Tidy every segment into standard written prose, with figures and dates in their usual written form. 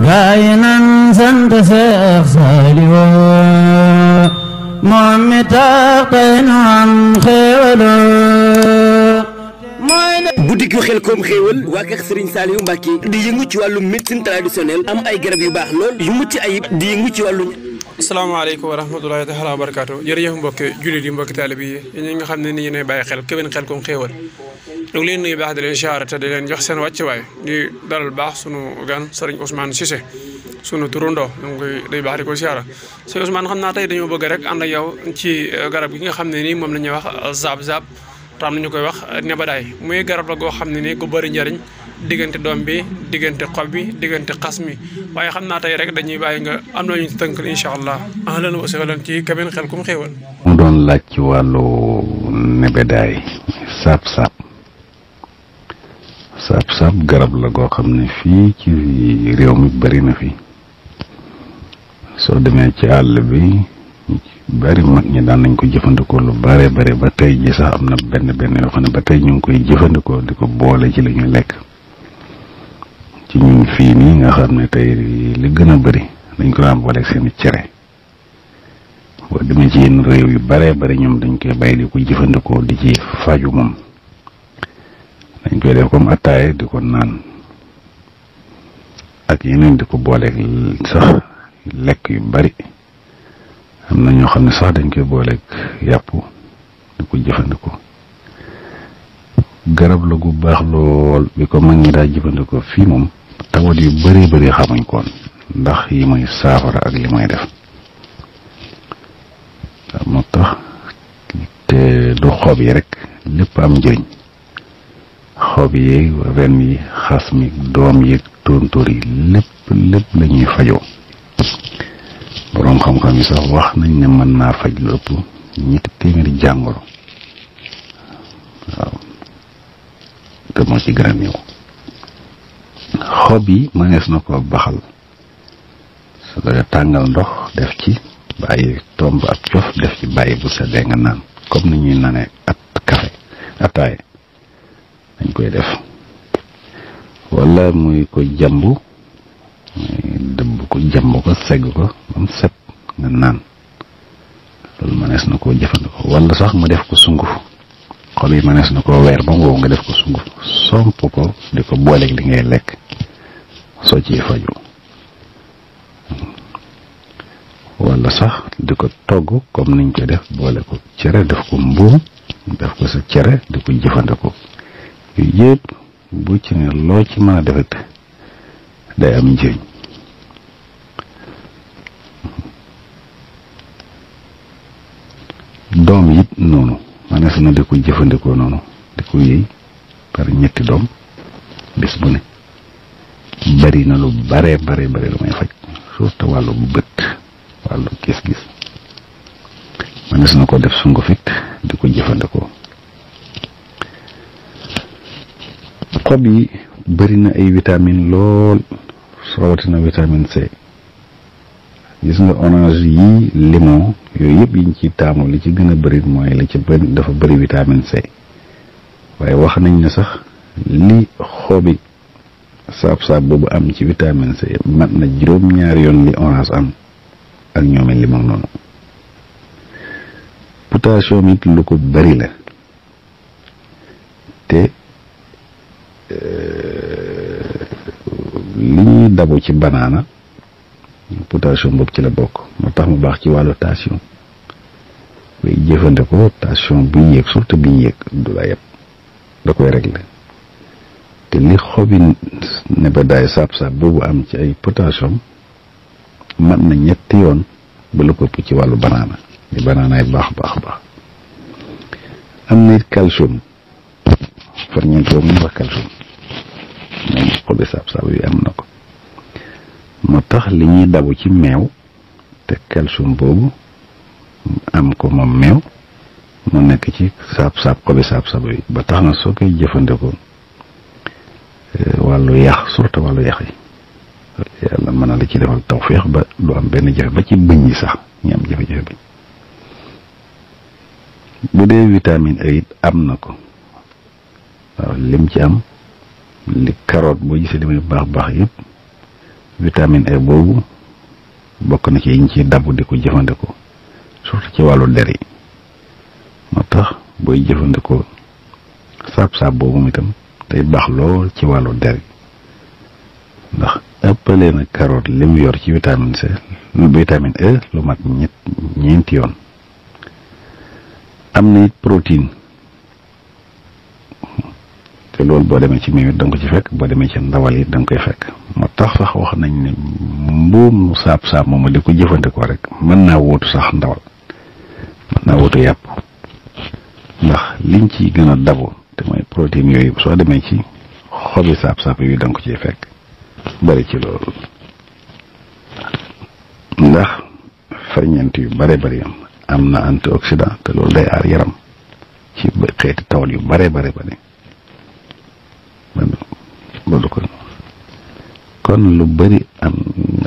gaayinan sant Seex Saaliwu moom mi tax tey nu am xéewalu guddi gu Xelcom xéewal waa kër Serigne Saliou Mbacké di yëngu ci wàllu médecine traditionnelle am ay garab yu baax lool yu mucc ayib di yëngu ci wàllu. asalaamaaleykum wa rahmatulahi taala wa barakaatu jërëjëf mbokki jullit yi mbokki taalibe yi ñi nga xam ne ni yéenay bàyyi xel Kébémer Xelcom xéewal ñu ngi leen nuyu baax di leen siyaare te di leen jox seen wàccuwaay di dalal baax sunu gan Serigne Ousmane Cissé sunu turandoo ñu ngi koy day baax di ko siyaara Serigne Ousmane xam naa tey dañoo bëgg rek ànd ak yow ci garab gi nga xam ne nii moom la ñuy wax zab-zab tam nañu koy wax nebadaay muy garab la goo xam ne nii gu bëri njëriñ diggante doom bi diggante xob bi diggante xas mi waaye xam naa tey rek dañuy bàyyi nga am na ñu tënk incha allah ahlan wa sahlan ci Kébémer Xelcom xéewal. mu doon laaj ci wàllu nebedaay saab-saab saab-saab garab la goo xam ne fii ci réew mi bëri na fi soo demee ci àll bi bari mag ñi daan nañ ko jëfandikoo lu bare bare ba tey ji sax am na benn yoo xam ne ba tey ñu ngi koy jëfandikoo di ko boole ci li ñuy lekk ci ñun fii nii nga xam ne tey li gën a bëri dañ ko daan booleeg seeni cere boo demee ci yenn réew yu bare bare ñoom dañ koy bàyyi di ko jëfandikoo di ci faju moom dañ koy def comme attaaye di ko naan ak yeneen di ko booleeg sax lekk yu bari am na ñoo xam ne sax dañ koy booleeg yàpp di ko jëfandikoo garab la gu baax lool bi ko mag ñi daa jëfandikoo fii moom tawat yu bëree bëri xamuñ koon ndax yi mooy saafara ak li may def moo tax te du xob yi rek lépp am njëriñ xob yi ren yi xas mi doom yi tóontóor yi lépp la ñuy fajoo boroom xam-xam yi sax wax nañ ne mën naa faj lu ëpp 200 jàngoro waaw te moo ci gën a néew xob yi mënees na ko baxal su ko tàngal ndox def ci bàyyi tomb ak cof def ci bàyyi bu seddee nga naan comme ni ñuy nane café ataay dañ koy def wala muy ko jàmbu dëbb ko jàmb ko segg ko ba mu set nga naan loolu mënees na koo jëfandikoo wala sax nga def ko sunguf xob yi mënees na koo weer ba mu wow nga def ko sunguf somp ko di ko booleeg li ngay lekk soo ciy faju wala sax di ko togg comme niñ koy def boole ko cere def ko mbuum def ko sa cere di ko jëfandikoo yooyu yëpp bu ci ne loo ci mën a defet day am njëriñ doom it noonu manees na di ko jëfandikoo noonu di ko yëy par ñetti doom bis bu ne bari na lu bare lu may faj surtout wàllu bët wàllu gis-gis manees na ko def sungufit di ko jëfandikoo xob yi bari na ay vitamine lool rawatina vitamine C gis nga orange yi limon yooyu yëpp yiñ ci taamu li ci gën a bëri mooy la ci bëri dafa bëri vitamine C waaye wax nañ ne sax li xobi saab-saab boobu am ci vitamine C mat na juróom-ñaari yoon li orange am ak ñoome limon noonu potassium it lu ko bëri la te li ñuy dabu ci banaana potassium boobu ci la bokk moo tax mu baax ci wàllu tension koy jëfandikoo tension bu yéeg surtout bi yéeg du la yeb da koy régler te li xobi nebedaay saab-saab boobu am ci ay potassium mat na 3 yoon ba la ko ëpp ci wàllu banaana li banaanaay baax am na it calcium ferñeent boobu ñu wax calcium moom xobi saab-saab yi am na ko moo tax li ñuy dabu ci meew te calcium boobu am ko moom meew mu nekk ci saab-saab xobi saab-saab yi ba tax na soo koy jëfandikoo wàllu yax surtout wàllu yax yi yàlla mën na la ci defal tawféex ba du am benn jafe ba ci bëñ yi sax ñu am jafe-jafe bëñ bu dee vitamine A it am na ko waaw lim ci am li carotte boo gisee li muy baax yëpp vitamine E boobu bokk na ci yiñ ci dabu di ko jëfandikoo surtout ci wàllu der yi moo tax booy jëfandikoo saab-saab boobu itam day baax lool ci wàllu der yi ndax ëppalee na carotte li mu yor ci vitamine E lu mat ñeenti yoon. am na it protéine te loolu boo demee ci meew it da nga ko ci fekk boo demee ci ndawal yi da nga koy fekk moo tax sax wax nañ ne mbuum saab-saab moom di ko jëfandikoo rek mën naa wóotu sax ndawal mën naa wóotu yàpp ndax liñ ci gën a dabu te mooy protéine yooyu soo demee ci xobi saab-saab yooyu da nga ko ciy fekk bari ci loolu ndax ferñeent yu bare bari am na antioxydant te loolu day aar yaram ci xeeti tawal yu bare bari loolu kon lu bari am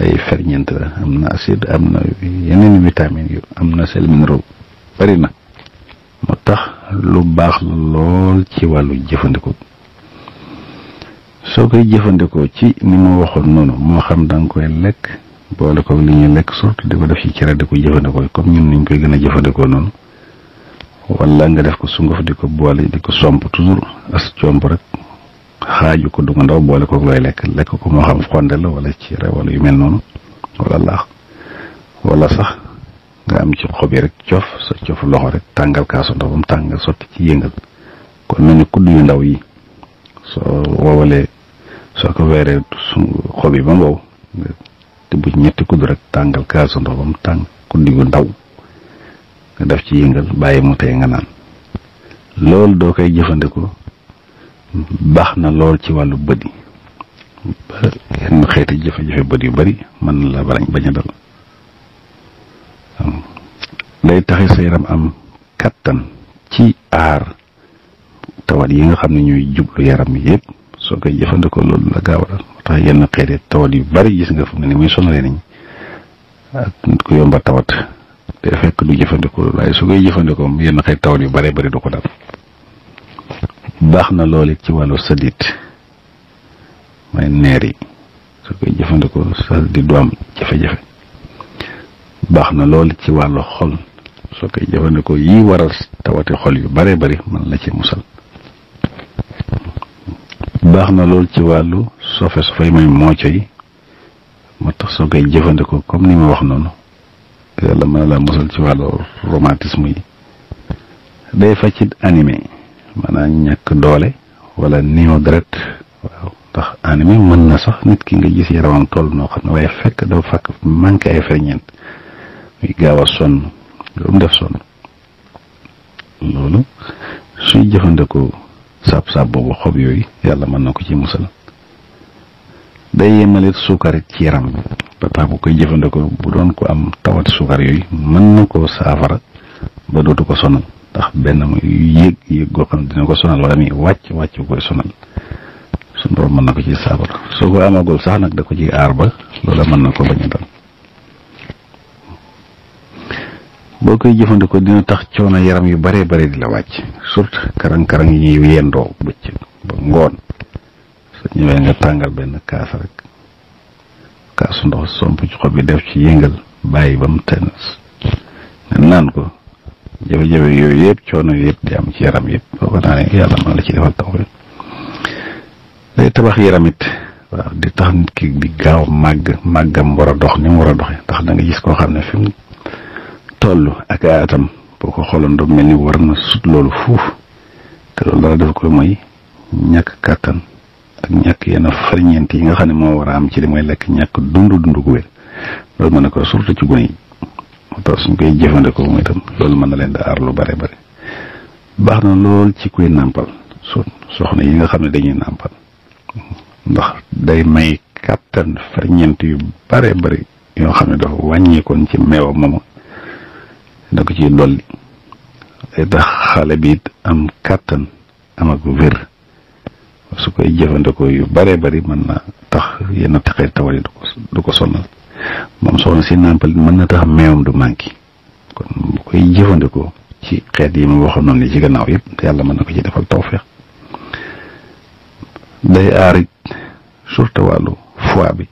ay ferñeent la am na acide am na yeneen vitamine yu am na sel minéraux bari na moo tax lu baax la lool ci wàllu jëfandikoo soo koy jëfandikoo ci ni ma waxoon noonu moo xam da nga koy lekk boole ko li ñuy lekk surtout di ko def ci cere di ko jëfandikoo comme ñun niñ koy gën a jëfandikoo noonu wala nga def ko sunguf di ko boole di ko somp toujours as comp rek xaaju ko du nga ndaw boole ko looy lekk ko moo xam fonde la wala cere wala yu mel noonu wala laax wala sax nga am ci xob yi rek cof sa cofu loxo rek tàngal kaasu ndox ba mu tàng nga sotti ci yëngal kon mel ni kudd yu ndaw yi soo wowalee soo ko weeree xob yi ba mbow nga tibb ci ñetti kudd rek tàngal kaasu ndox ba mu tàng kudd yu ndaw nga def ci yëngal bàyyi mu tey nga naan loolu doo koy jëfandikoo baax na lool ci wàllu bët yi yenn xeeti jafe-jafe bët yu bari mën na la bañ a dal day taxi sa yaram am kattan ci aar tawat yi nga xam ne ñooy jublu yaram yëpp soo koy jëfandikoo loolu la gaaw a tax yenn xeeti tawat yu bari gis nga fu mu ne ni muy sonalee nañ ak nit ko yomba tawat te fekk du jëfandikoo loolu waaye su koy jëfandikoo yenn xeeti tawat yu bari du ko dal baax na loolu ci wàllu sadit mooy neer yi su koy jëfandikoo sadit du am jafe-jafe baax na loolu ci wàllu xol soo koy jëfandikoo yi waral tawati xol yu bari mën la ci musal baax na loolu ci wàllu sofe su fay may mooco yi moo tax soo koy jëfandikoo comme ni ma wax noonu yàlla mën la musal ci wàllu rhumatisme yi day faccit animé maanaam ñàkk doole wala néew deret waaw ndax animé mën na sax nit ki nga gis yaramam toll noo xam ne waaye fekk dafa fàkk manqué ay ferñeent muy gaaw a sonn loolu mu def sonn loolu suy jëfandikoo saab-saab boobu xob yooyu yàlla mën na ko ci musal day yemalit suukar ci yaram bi ba tax bu koy jëfandikoo bu doon ko am tawat suukar yooyu mën na koo saafara ba dootu ko sonal ndax benn muy yéeg goo xam ne dina ko sonal wala muy wàcc koy sonal suñu borom mën na ko ci saafara soo ko amagul sax nag da ko ci aar ba loola mën na ko bañ a dal boo koy jëfandikoo dina tax coono yaram yu bare di la wàcc surtout karang-karang yi ñuy yendoo bëccëg ba ngoon soo ñëwee nga tàngal benn kaas rek kaasu ndox somp ci xob bi def ci yëngal bàyyi ba mu tenas nga naan ko jafe-jafe yooyu yëpp coono yëpp di am ci yaram yëpp boo ko naanee yàlla mën la ci defal taw day tabax yaram it waaw di tax nit ki di gaaw màggam war a dox ni mu war a doxee ndax da nga gis koo xam ne fi mu toll ak atam boo ko xooloon do mel ni war na sut loolu fuuf te loolu dara def ko mooy ñàkk kàttan ak ñàkk yenn farñeent yi nga xam ne moo war a am ci li mooy lekk ñàkk dund gu wér loolu mën na ko surtout ci gune yi moo tax suñ koy jëfandikoo mooy itam loolu mën na leen di aar lu bare baax na lool ci kuy nàmpal soxna yi nga xam ne dañuy nàmpal ndax day may kàttan farñeent yu bare yoo xam ne dafa wàññeekoon ci meewa moomu da ko ciy dolli day tax xale bi it am kàttan am ak wér su koy jëfandikoo yu bare mën na tax yenn taxee tawal yi du ko sonal moom soxna si nàmpal mën na tax meewam du manqué kon bu koy jëfandikoo ci xeet yi mu waxoon noonu ni ci gannaaw yëpp yàlla mën na ko ci defal tawfeex day aar it surtout wàllu foie bi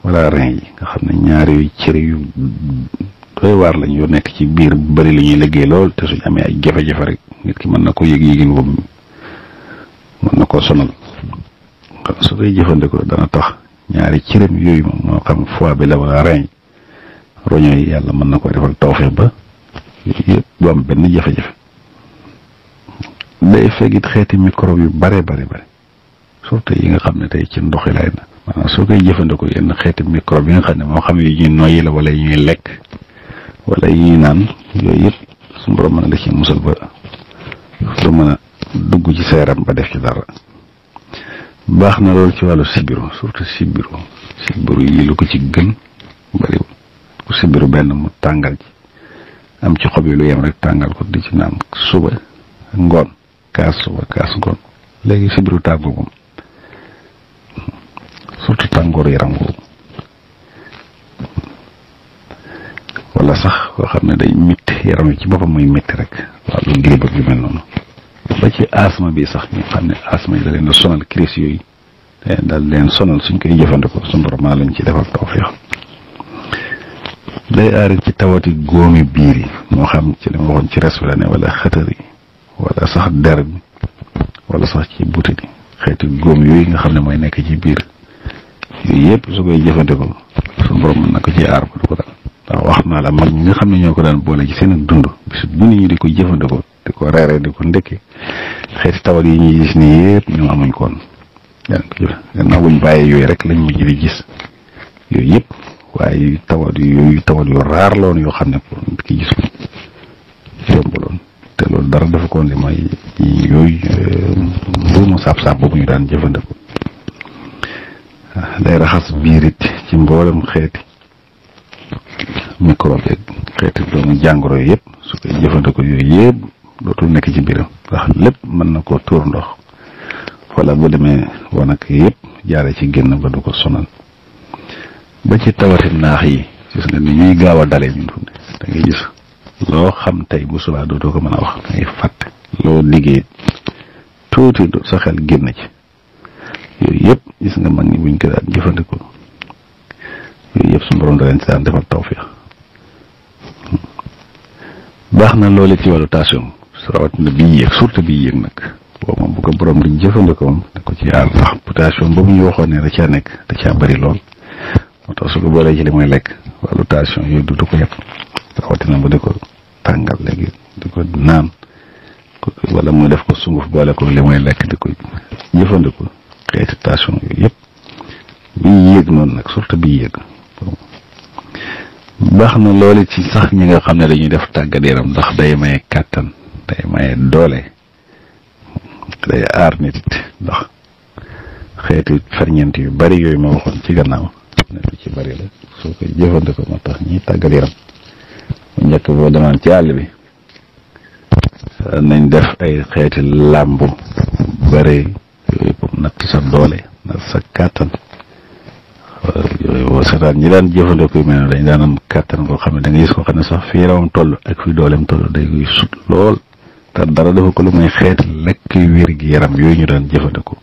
wala rein yi nga xam ne ñaar yooyu cër yu doy waar lañ yoo nekk ci biir bëri li ñuy liggéey lool te suñ amee ay jafe-jafe rek nit ki mën na ko yëg-yëgin boobu mën na koo sonal su koy jëfandikoo dana tax ñaari cëram yooyu moom moo xam foie bi la wala rein roño yi yàlla mën na ko defal tawfeex ba yëpp du am benn jafe-jafe day fegit xeeti microbe yu bare surtout yi nga xam ne tey ci ndox yi lay na maanaam soo koy jëfandikoo yenn xeeti microbe yi nga xam ne moo xam yi ñuy noyyi la wala yi ñuy lekk wala yi ñuy naan yooyu yëpp suñu borom mën a la ci musal ba lu mën a dugg ci sa yaram ba def ci dara baax na loolu ci wàllu sibiru surtout sibiru yi lu ko ci gën bariwul ku sibiru benn mu tàngal ci am ci xob yi lu yem rek tàngal ko di ci naan suba ngoon kaas suba kaas ngoon léegi sibiru tàngu moom surtout tàngooru yaram boobu wala sax koo xam ne day métti yaram yi ci boppam muy métti rek wàllu grippe ak yu mel noonu ba ci asma bi sax ñu xam ne asma yi da leen a sonal crise yooyu daal leen sonal suñ koy jëfandikoo suñu borom maa lañ ci defal tawfeex day aar ci tawati góomi biir yi moo xam ci li ma waxoon ci res bi la ne wala xëtër yi wala sax der bi wala sax ci butit yi xeeti góom yooyu nga xam ne mooy nekk ci biir yooyu yëpp su koy jëfandikoo suñu borom mën na ko ci aar ba du ko daal ndax wax naa la mag ñi nga xam ne ñoo ko daan boole ci seen dund bis bu nit ñi di ko jëfandikoo di ko reeree di ko ndekki xeeti tawat yi ñuy gis nii yëpp ñoom amuñ ko woon yaa ngi ko jëf gannaaw buñ bàyyee yooyu rek lañ mujj di gis yooyu yëpp waaye tawat yu raar loon yoo xam ne pour nit ki gis ko yombaloon te loolu dara dafa ko li mooy yooyu mbuumu saab-saab boobu ñu daan jëfandikoo day raxas biir it ci mboolem xeeti microbe xeeti doomu jàngoro yooyu yëpp su koy jëfandikoo yooyu yëpp dootul nekk ci biiram ndax lépp mën na koo tuur ndox wala bu demee wanag yëpp jaare ci génn ba du ko sonal ba ci tawati naax yi gis nga ni ñuy gaaw a dalee ñun da ngay gis loo xam tey bu subaa dootoo ko mën a wax da ngay fàtte loo liggéey tuuti sa xel génn ci yooyu yëpp gis nga mag ñi buñ ko daan jëfandikoo yooyu yëpp suñu borom da leen ci daan defal tawfeex baax na loolu ci wàllu tension rawatina bii yéeg surtout bii yéeg nag boobu moom bu ko borom di jëfandikoo moom da ko ci aar ndax tension boobu ñu waxoon ne da caa nekk da caa bëri lool moo tax su ko boolee ci li muy lekk wàllu tension yooyu du ko yëpp rawatina bu di ko tàngal léegi di ko naan wala mu def ko sunguf boole ko li muy lekk di ko jëfandikoo xeeti tension yooyu yëpp bii yéeg noonu nag surtout bii yéeg baax na loolu ci sax ñi nga xam ne dañuy def tàggat yaram ndax day maye kàttan day maye doole day aar nit it ndax xeeti ferñeent yu bari yooyu ma waxoon ci gannaaw nekk ci bari la soo koy jëfandikoo moo tax ñiy tàggat yaram bu njëkk boo demaan ci àll bi nañ def ay xeeti làmbu bari yooyu pour natt sa doole natt sa kàttan yooyu boo seetaan ñi daan jëfandikoo yu mel ne dañ daan am kàttan koo xam ne da nga gis ko xam ne sax fi yaramam toll ak fi dooleem toll day koy sut lool te dara dafa ko lu may xeeti lekk wér gi yaram yooyu ñu daan jëfandikoo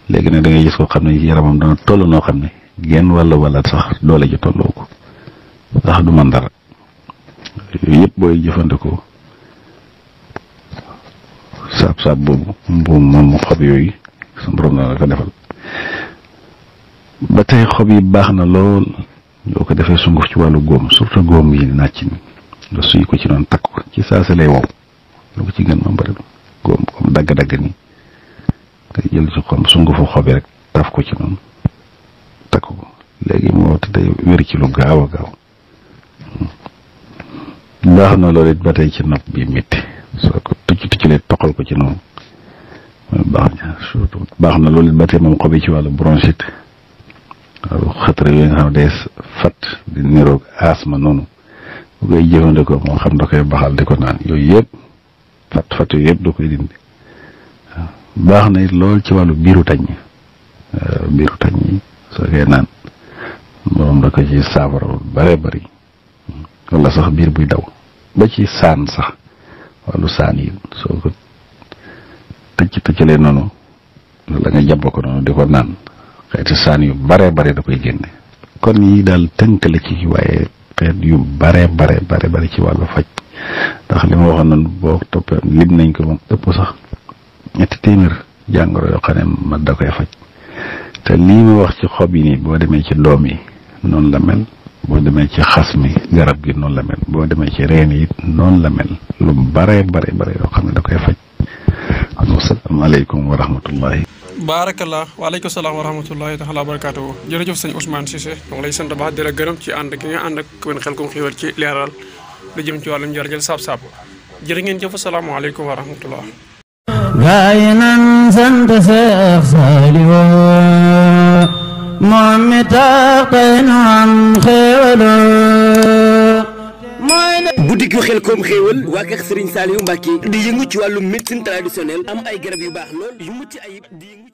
léegi nag da ngay gis ko xam ne yaramam dana toll noo xam ne genn wala sax doole ji tolloo ko sax du man dara yooyu yëpp booy jëfandikoo saab boobu mbuum moom xob yooyu sa borom na la ko defal ba tey xob yi baax na lool yoo ko defee sunguf ci wàllu góom surtout góom yi nàcc ni nga suy ko ci noonu takk ko ci saa si lay wow lu ko ci gën ma bari góom comme dagg-dagg nii nga jël ci xom sungufu xob yi rek taf ko ci noonu takk ko léegi moo te day wér ci lu gaaw a gaaw baax na loolu it ba tey ci nopp bi métti soo ko tucc-tuccalee toqal ko ci noonu baax na surtout baax na loolu it ba tey moom xob yi ci wàllu bronchite waaw xëtër yooyu nga xam ne day fat di niroog asma noonu bu koy jëfandikoo moo xam da koy baxal di ko naan yooyu yëpp fat yooyu yëpp da koy dindi waaw baax na it lool ci wàllu biiru tañ yi soo koy naan moom da ko ci saafara bare bari wala sax biir buy daw ba ci saan sax wàllu saan yi soo ko tëccalee noonu wala nga jàpp ko noonu di ko naan xeeti saan yu bare da koy génne kon yi daal tënk la ci waaye xeet yu bare ci wàllu faj ndax li ma waxoon noonu boo toppee lim nañ ko moom ëpp sax 300 jàngoro yoo xam ne ma da koy faj te lii ma wax ci xob yi nii boo demee ci doom yi noonu la mel boo demee ci xas mi garab gi noonu la mel boo demee ci reen yi noonu la mel lu bare yoo xam ne da koy faj kon asalaamaaleykum wa rahmatullahi baarakallah waaleykum salaam wa rahmatullahi taala wa barakaatuhu jërëjëf sëñ Ousmane Cissé donc lay sant baax di la gërëm ci ànd gi nga ànd ak Kewel Xelcom Xéewal ci leeral lu jëm ci wàllum njëriñal saab-saab jërë ngeen jëf asalaamaaleykum wa rahmatullah gaay nan sant Seex Saaliw moom mi tax tey nu am xéewalu boutique yu Xelcom Xéewal waa kër Serigne Saliou Mbacké di yëngu ci wàllum médecine traditionnelle am ay garab yu baax lool yu mucc ayib di